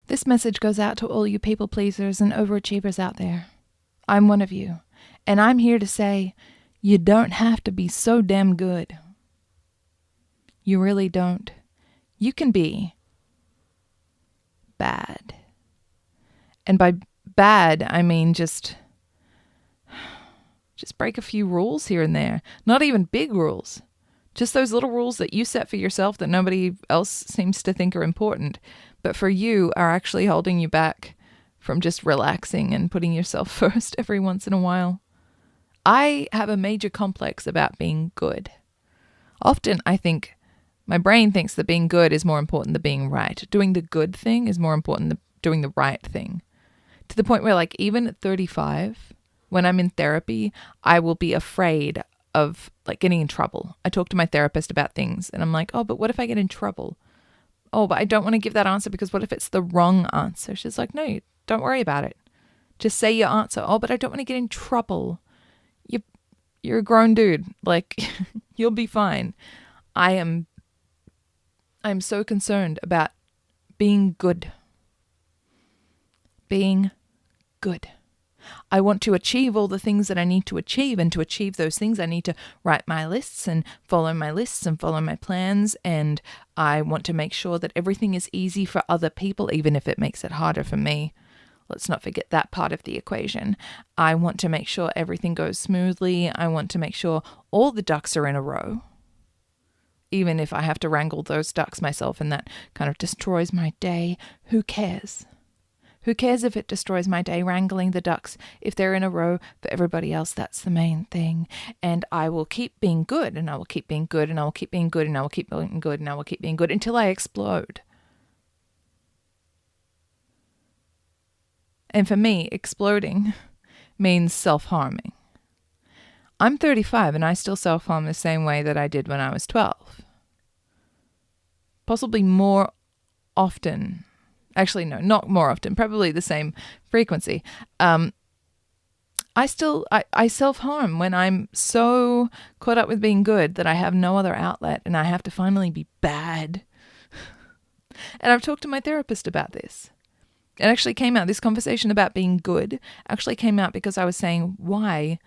This message goes out to all you people pleasers and overachievers out there. I'm one of you, and I'm here to say you don't have to be so damn good. You really don't. You can be bad. And by bad, I mean just break a few rules here and there. Not even big rules. Just those little rules that you set for yourself that nobody else seems to think are important, but for you are actually holding you back from just relaxing and putting yourself first every once in a while. I have a major complex about being good. Often I think my brain thinks that being good is more important than being right. Doing the good thing is more important than doing the right thing. To the point where, like, even at 35, when I'm in therapy, I will be afraid of like getting in trouble. I talk to my therapist about things and I'm like, oh, but what if I get in trouble? Oh, but I don't want to give that answer because what if it's the wrong answer? She's like, no, don't worry about it. Just say your answer. Oh, but I don't want to get in trouble. You're a grown dude. Like, you'll be fine. I'm so concerned about being good. Being good. I want to achieve all the things that I need to achieve, and to achieve those things I need to write my lists and follow my lists and follow my plans, and I want to make sure that everything is easy for other people, even if it makes it harder for me. Let's not forget that part of the equation. I want to make sure everything goes smoothly. I want to make sure all the ducks are in a row, even if I have to wrangle those ducks myself and that kind of destroys my day. Who cares? Who cares if it destroys my day wrangling the ducks? If they're in a row for everybody else, that's the main thing. And I will keep being good, and I will keep being good, and I will keep being good, and I will keep being good, and I will keep being good until I explode. And for me, exploding means self-harming. I'm 35 and I still self-harm the same way that I did when I was 12. Possibly more often. Actually, no, not more often, probably the same frequency. I self-harm when I'm so caught up with being good that I have no other outlet and I have to finally be bad. And I've talked to my therapist about this. It actually came out, this conversation about being good actually came out because I was saying, why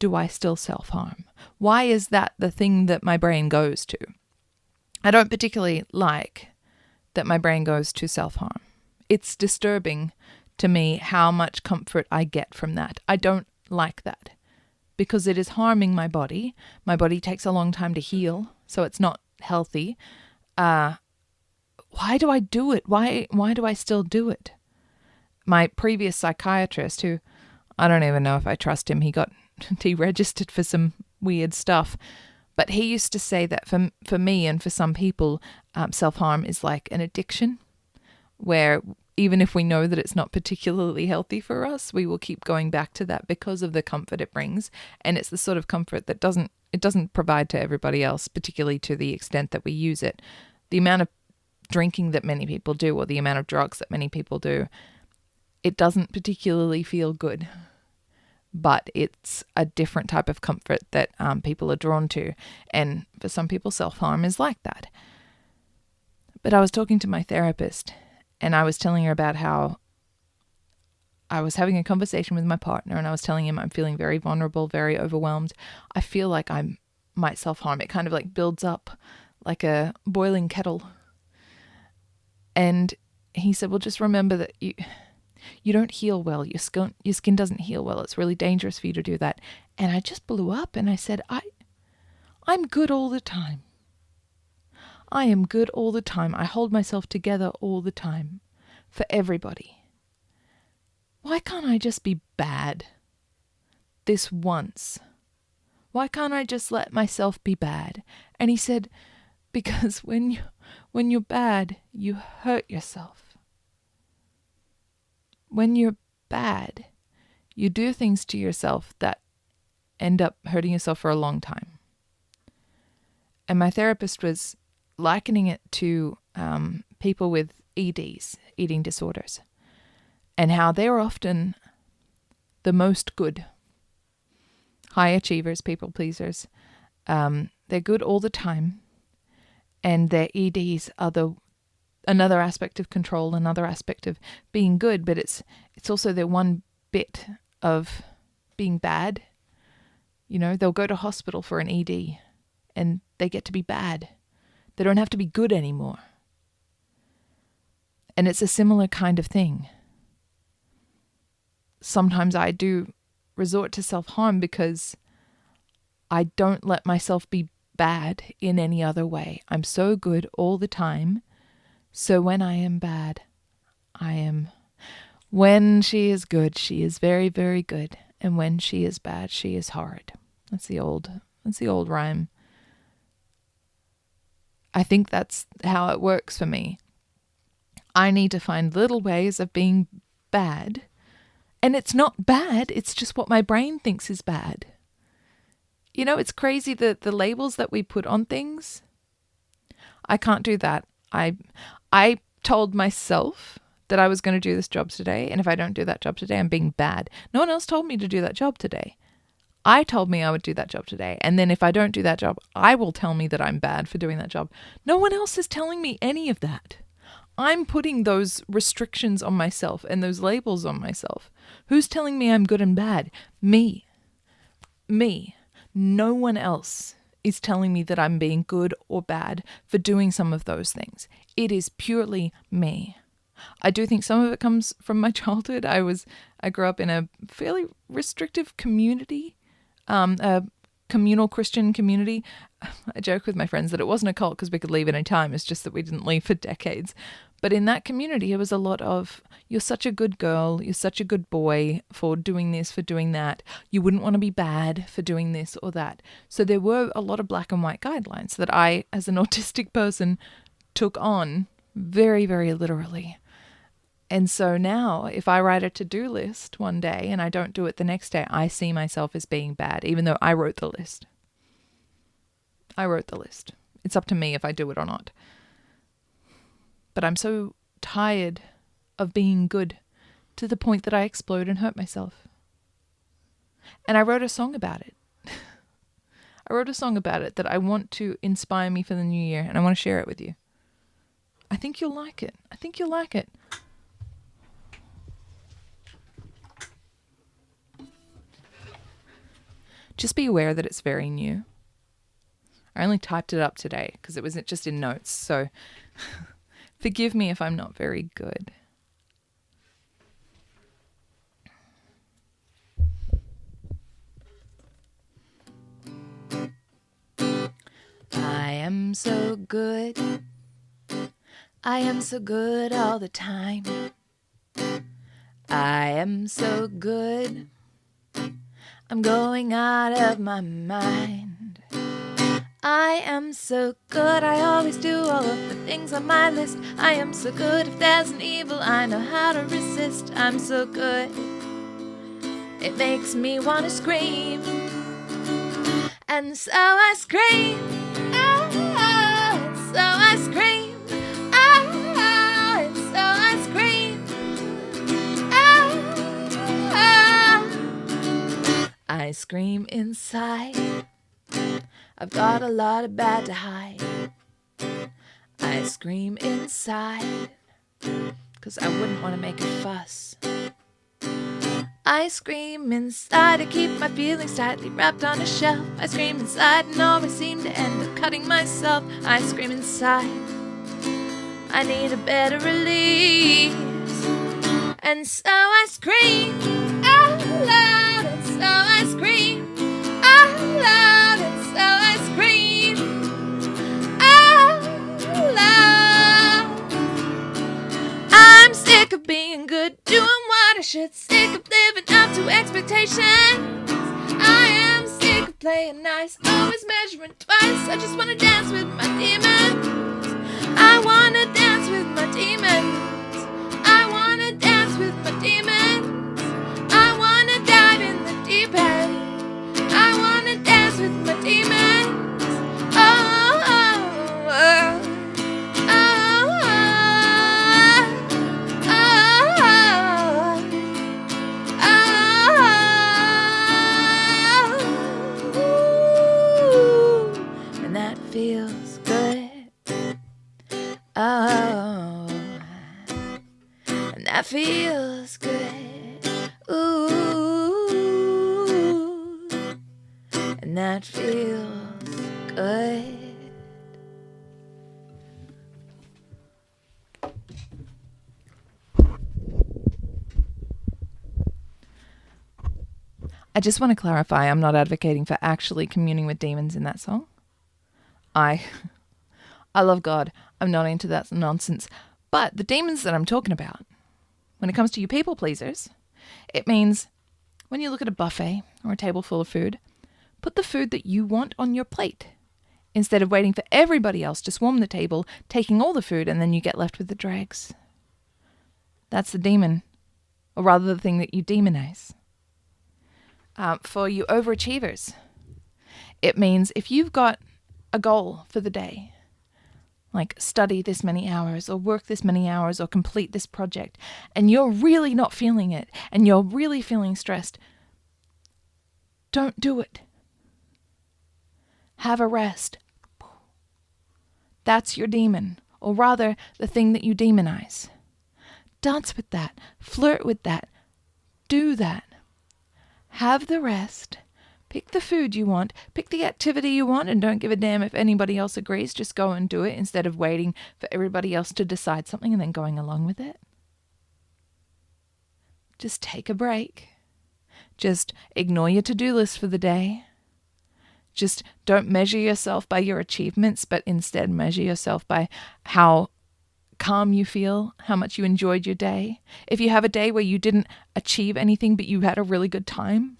do I still self-harm? Why is that the thing that my brain goes to? I don't particularly like that my brain goes to self-harm. It's disturbing to me how much comfort I get from that. I don't like that because it is harming my body. My body takes a long time to heal, so it's not healthy. Why do I do it? Why do I still do it? My previous psychiatrist, who I don't even know if I trust him, he got deregistered for some weird stuff. But he used to say that for me and for some people, self-harm is like an addiction, where even if we know that it's not particularly healthy for us, we will keep going back to that because of the comfort it brings. And it's the sort of comfort that doesn't provide to everybody else, particularly to the extent that we use it. The amount of drinking that many people do, or the amount of drugs that many people do, it doesn't particularly feel good. But it's a different type of comfort that people are drawn to. And for some people, self-harm is like that. But I was talking to my therapist and I was telling her about how I was having a conversation with my partner and I was telling him I'm feeling very vulnerable, very overwhelmed. I feel like I might self-harm. It kind of like builds up like a boiling kettle. And he said, well, just remember that you don't heal well. Your skin doesn't heal well. It's really dangerous for you to do that. And I just blew up and I said, I'm good all the time. I am good all the time. I hold myself together all the time for everybody. Why can't I just be bad this once? Why can't I just let myself be bad? And he said, because when you're bad, you hurt yourself. When you're bad, you do things to yourself that end up hurting yourself for a long time. And my therapist was likening it to people with EDs, eating disorders, and how they're often the most good. High achievers, people pleasers. They're good all the time, and their EDs are the another aspect of control, another aspect of being good, but it's also their one bit of being bad. You know, they'll go to hospital for an ED and they get to be bad. They don't have to be good anymore. And it's a similar kind of thing. Sometimes I do resort to self-harm because I don't let myself be bad in any other way. I'm so good all the time. So when I am bad, I am. When she is good, she is very, very good. And when she is bad, she is horrid. That's the old rhyme. I think that's how it works for me. I need to find little ways of being bad. And it's not bad, it's just what my brain thinks is bad. You know, it's crazy the labels that we put on things. I can't do that. I told myself that I was going to do this job today, and if I don't do that job today, I'm being bad. No one else told me to do that job today. I told me I would do that job today, and then if I don't do that job, I will tell me that I'm bad for doing that job. No one else is telling me any of that. I'm putting those restrictions on myself and those labels on myself. Who's telling me I'm good and bad? Me. No one else is telling me that I'm being good or bad for doing some of those things. It is purely me. I do think some of it comes from my childhood. I grew up in a fairly restrictive community, a communal Christian community. I joke with my friends that it wasn't a cult because we could leave at any time. It's just that we didn't leave for decades. But in that community, it was a lot of, you're such a good girl, you're such a good boy for doing this, for doing that. You wouldn't want to be bad for doing this or that. So there were a lot of black and white guidelines that I, as an autistic person, took on very, very literally. And so now, if I write a to-do list one day and I don't do it the next day, I see myself as being bad, even though I wrote the list. It's up to me if I do it or not. But I'm so tired of being good to the point that I explode and hurt myself. And I wrote a song about it. That I want to inspire me for the new year, and I want to share it with you. I think you'll like it. Just be aware that it's very new. I only typed it up today because it was just in notes, so forgive me if I'm not very good. I am so good. I am so good all the time. I am so good. I'm going out of my mind. I am so good, I always do all of the things on my list. I am so good, if there's an evil, I know how to resist. I'm so good, it makes me want to scream. And so I scream, oh, and so I scream, oh, and so I scream, oh. I scream inside. I've got a lot of bad to hide. I scream inside, 'cause I wouldn't want to make a fuss. I scream inside, I keep my feelings tightly wrapped on a shelf. I scream inside and always seem to end up cutting myself. I scream inside, I need a better release. And so I scream out loud, and so I scream out loud, and so I scream out loud. I'm sick of being good, doing what I should, sick of living up to expectations. I am sick of playing nice, always measuring twice. I just wanna dance with my demons. I wanna dance with my demons. I wanna dance with my demons. I wanna dive in the deep end. I wanna dance with my demons. Oh, oh, oh, oh, oh, oh, and that feels good. Oh. and that feels good. Ooh, and that feels good. I just want to clarify, I'm not advocating for actually communing with demons in that song. I love God. I'm not into that nonsense. But the demons that I'm talking about, when it comes to you people pleasers, it means when you look at a buffet or a table full of food, put the food that you want on your plate instead of waiting for everybody else to swarm the table, taking all the food, and then you get left with the dregs. That's the demon, or rather the thing that you demonize. For you overachievers, it means if you've got a goal for the day, like study this many hours or work this many hours or complete this project, and you're really not feeling it and you're really feeling stressed, don't do it. Have a rest. That's your demon, or rather the thing that you demonize. Dance with that. Flirt with that. Do that. Have the rest. Pick the food you want. Pick the activity you want, and don't give a damn if anybody else agrees. Just go and do it instead of waiting for everybody else to decide something and then going along with it. Just take a break. Just ignore your to-do list for the day. Just don't measure yourself by your achievements, but instead measure yourself by how calm you feel, how much you enjoyed your day. If you have a day where you didn't achieve anything, but you had a really good time,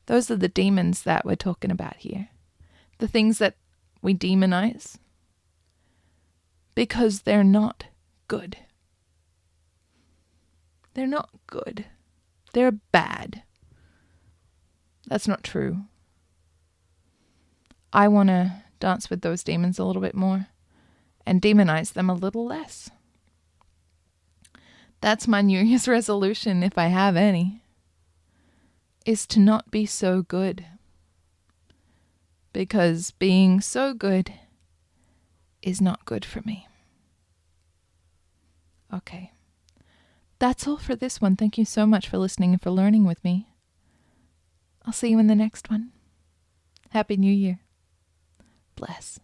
those are the demons that we're talking about here. The things that we demonize because they're not good. They're not good. They're bad. That's not true. I want to dance with those demons a little bit more and demonize them a little less. That's my New Year's resolution, if I have any, is to not be so good. Because being so good is not good for me. Okay. That's all for this one. Thank you so much for listening and for learning with me. I'll see you in the next one. Happy New Year. Bless.